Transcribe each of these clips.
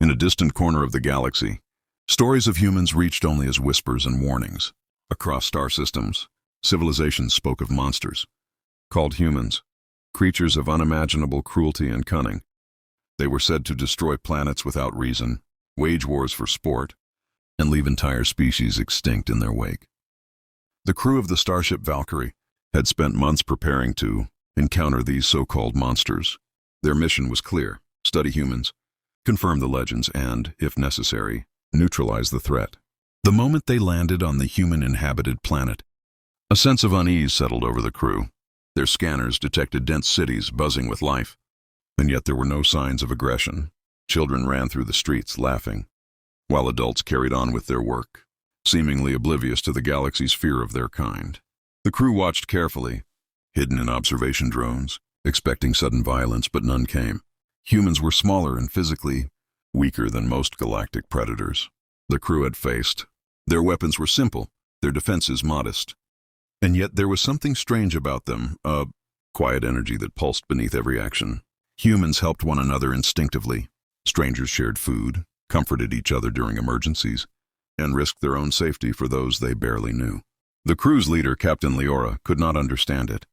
In a distant corner of the galaxy, stories of humans reached only as whispers and warnings. Across star systems, civilizations spoke of monsters, called humans, creatures of unimaginable cruelty and cunning. They were said to destroy planets without reason, wage wars for sport, and leave entire species extinct in their wake. The crew of the starship Valkyrie had spent months preparing to encounter these so-called monsters. Their mission was clear: study humans, confirm the legends, and, if necessary, neutralize the threat. The moment they landed on the human-inhabited planet, a sense of unease settled over the crew. Their scanners detected dense cities buzzing with life, and yet there were no signs of aggression. Children ran through the streets, laughing, while adults carried on with their work, seemingly oblivious to the galaxy's fear of their kind. The crew watched carefully, hidden in observation drones, expecting sudden violence, but none came. Humans were smaller and physically weaker than most galactic predators the crew had faced. Their weapons were simple, their defenses modest. And yet there was something strange about them, a quiet energy that pulsed beneath every action. Humans helped one another instinctively. Strangers shared food, comforted each other during emergencies, and risked their own safety for those they barely knew. The crew's leader, Captain Leora, could not understand it.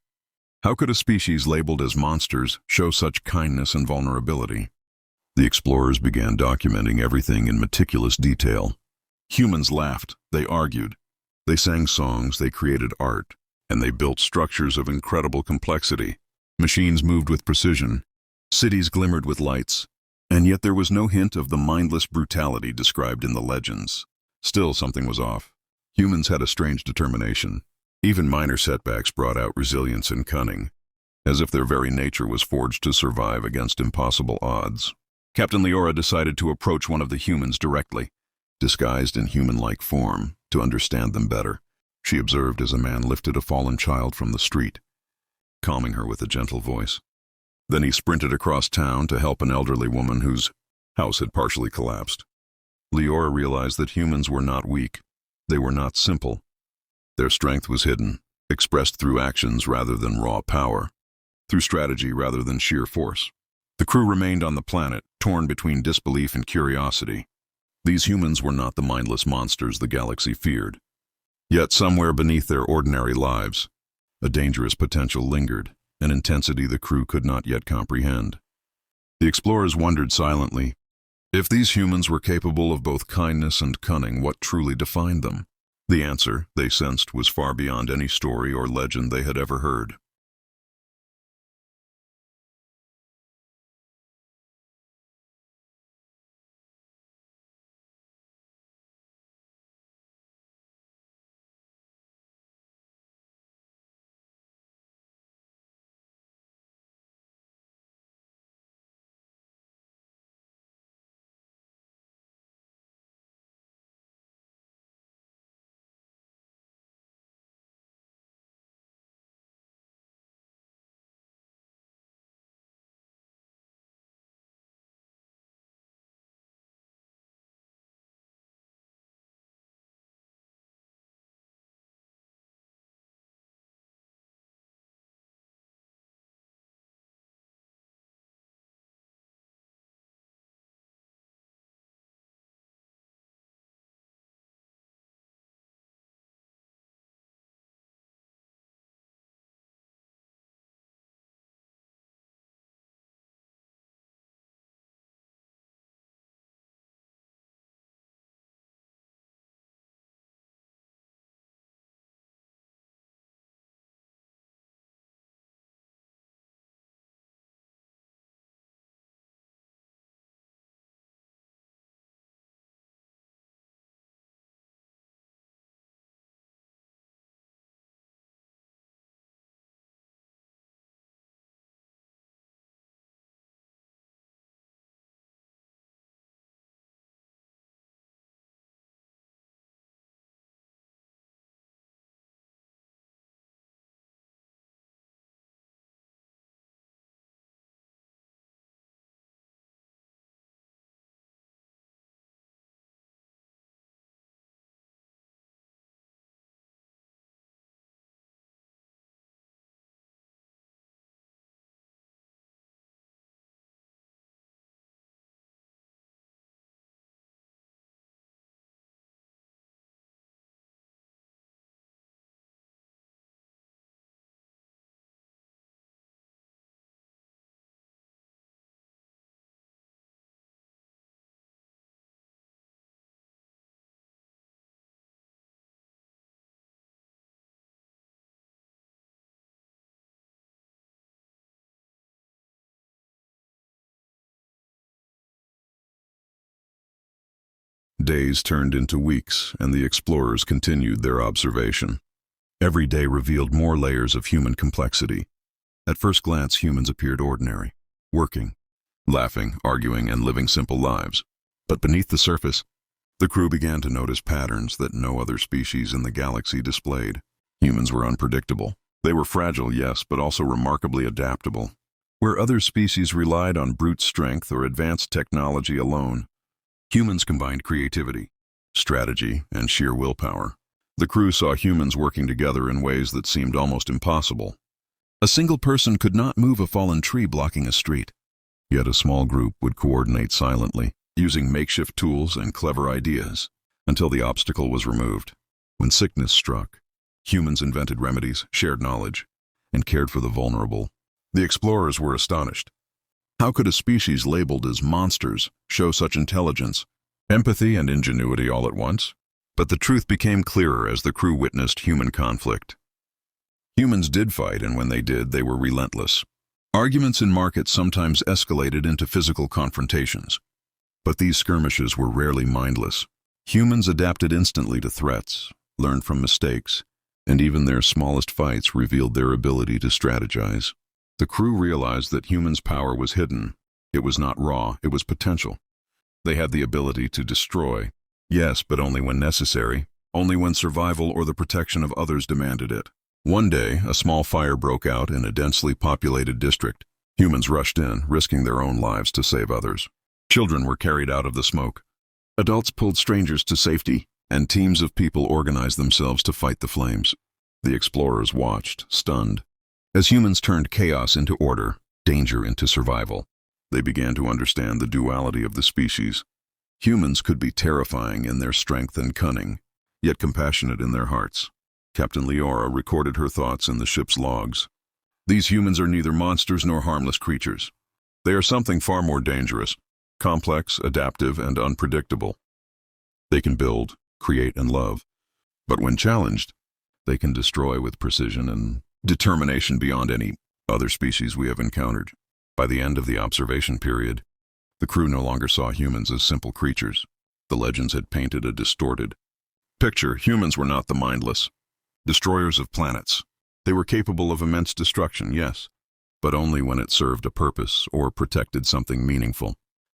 How could a species labeled as monsters show such kindness and vulnerability? The explorers began documenting everything in meticulous detail. Humans laughed, they argued, they sang songs, they created art, and they built structures of incredible complexity. Machines moved with precision, cities glimmered with lights, and yet there was no hint of the mindless brutality described in the legends. Still, something was off. Humans had a strange determination. Even minor setbacks brought out resilience and cunning, as if their very nature was forged to survive against impossible odds. Captain Leora decided to approach one of the humans directly, disguised in human-like form, to understand them better. She observed as a man lifted a fallen child from the street, calming her with a gentle voice. Then he sprinted across town to help an elderly woman whose house had partially collapsed. Leora realized that humans were not weak. They were not simple. Their strength was hidden, expressed through actions rather than raw power, through strategy rather than sheer force. The crew remained on the planet, torn between disbelief and curiosity. These humans were not the mindless monsters the galaxy feared. Yet somewhere beneath their ordinary lives, a dangerous potential lingered, an intensity the crew could not yet comprehend. The explorers wondered silently. If these humans were capable of both kindness and cunning, what truly defined them? The answer, they sensed, was far beyond any story or legend they had ever heard. Days turned into weeks, and the explorers continued their observation. Every day revealed more layers of human complexity. At first glance, humans appeared ordinary, working, laughing, arguing, and living simple lives. But beneath the surface, the crew began to notice patterns that no other species in the galaxy displayed. Humans were unpredictable. They were fragile, yes, but also remarkably adaptable. Where other species relied on brute strength or advanced technology alone, humans combined creativity, strategy, and sheer willpower. The crew saw humans working together in ways that seemed almost impossible. A single person could not move a fallen tree blocking a street. Yet a small group would coordinate silently, using makeshift tools and clever ideas, until the obstacle was removed. When sickness struck, humans invented remedies, shared knowledge, and cared for the vulnerable. The explorers were astonished. How could a species labeled as monsters show such intelligence, empathy, and ingenuity all at once? But the truth became clearer as the crew witnessed human conflict. Humans did fight, and when they did, they were relentless. Arguments in markets sometimes escalated into physical confrontations. But these skirmishes were rarely mindless. Humans adapted instantly to threats, learned from mistakes, and even their smallest fights revealed their ability to strategize. The crew realized that humans' power was hidden. It was not raw, it was potential. They had the ability to destroy. Yes, but only when necessary, only when survival or the protection of others demanded it. One day, a small fire broke out in a densely populated district. Humans rushed in, risking their own lives to save others. Children were carried out of the smoke. Adults pulled strangers to safety, and teams of people organized themselves to fight the flames. The explorers watched, stunned. As humans turned chaos into order, danger into survival, they began to understand the duality of the species. Humans could be terrifying in their strength and cunning, yet compassionate in their hearts. Captain Leora recorded her thoughts in the ship's logs. These humans are neither monsters nor harmless creatures. They are something far more dangerous, complex, adaptive, and unpredictable. They can build, create, and love, but when challenged, they can destroy with precision and determination beyond any other species we have encountered. By the end of the observation period, the crew no longer saw humans as simple creatures. The legends had painted a distorted picture. Humans were not the mindless destroyers of planets. They were capable of immense destruction, yes, but only when it served a purpose or protected something meaningful.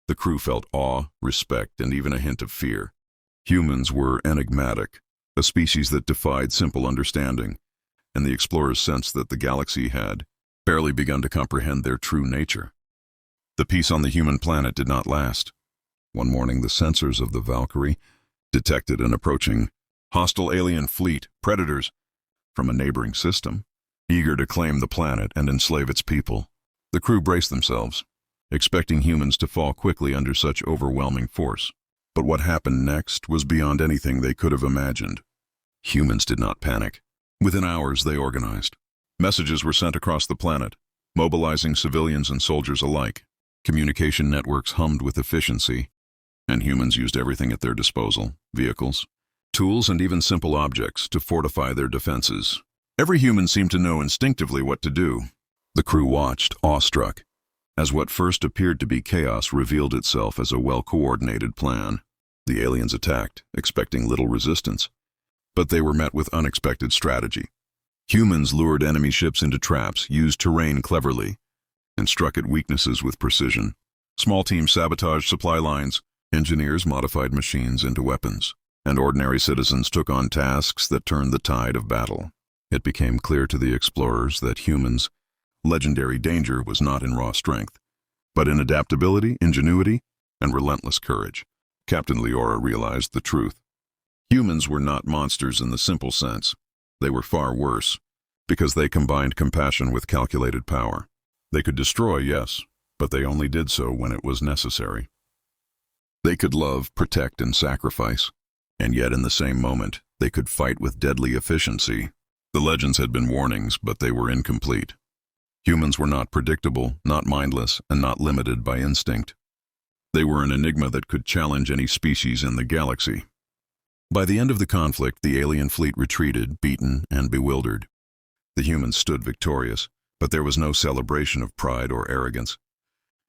The crew felt awe, respect, and even a hint of fear. Humans were enigmatic, a species that defied simple understanding, and the explorers sensed that the galaxy had barely begun to comprehend their true nature. The peace on the human planet did not last. One morning, the sensors of the Valkyrie detected an approaching hostile alien fleet, predators from a neighboring system, eager to claim the planet and enslave its people. The crew braced themselves, expecting humans to fall quickly under such overwhelming force. But what happened next was beyond anything they could have imagined. Humans did not panic. Within hours, they organized. Messages were sent across the planet, mobilizing civilians and soldiers alike. Communication networks hummed with efficiency, and humans used everything at their disposal, vehicles, tools, and even simple objects to fortify their defenses. Every human seemed to know instinctively what to do. The crew watched, awestruck, as what first appeared to be chaos revealed itself as a well-coordinated plan. The aliens attacked, expecting little resistance, but they were met with unexpected strategy. Humans lured enemy ships into traps, used terrain cleverly, and struck at weaknesses with precision. Small teams sabotaged supply lines, engineers modified machines into weapons, and ordinary citizens took on tasks that turned the tide of battle. It became clear to the explorers that humans' legendary danger was not in raw strength, but in adaptability, ingenuity, and relentless courage. Captain Leora realized the truth. Humans were not monsters in the simple sense. They were far worse, because they combined compassion with calculated power. They could destroy, yes, but they only did so when it was necessary. They could love, protect, and sacrifice, and yet in the same moment, they could fight with deadly efficiency. The legends had been warnings, but they were incomplete. Humans were not predictable, not mindless, and not limited by instinct. They were an enigma that could challenge any species in the galaxy. By the end of the conflict, the alien fleet retreated, beaten and bewildered. The humans stood victorious, but there was no celebration of pride or arrogance.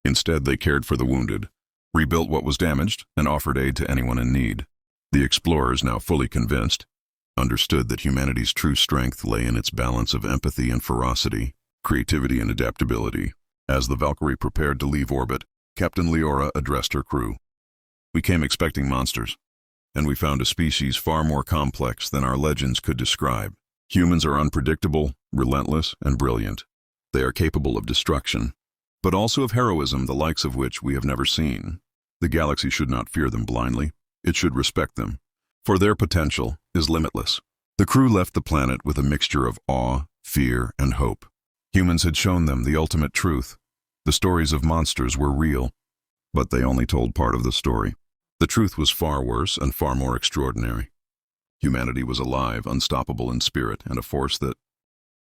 Instead, they cared for the wounded, rebuilt what was damaged, and offered aid to anyone in need. The explorers, now fully convinced, understood that humanity's true strength lay in its balance of empathy and ferocity, creativity and adaptability. As the Valkyrie prepared to leave orbit, Captain Leora addressed her crew. "We came expecting monsters, and we found a species far more complex than our legends could describe. Humans are unpredictable, relentless, and brilliant. They are capable of destruction, but also of heroism, the likes of which we have never seen. The galaxy should not fear them blindly. It should respect them, for their potential is limitless." The crew left the planet with a mixture of awe, fear, and hope. Humans had shown them the ultimate truth. The stories of monsters were real, but they only told part of the story. The truth was far worse and far more extraordinary. Humanity was alive, unstoppable in spirit, and a force that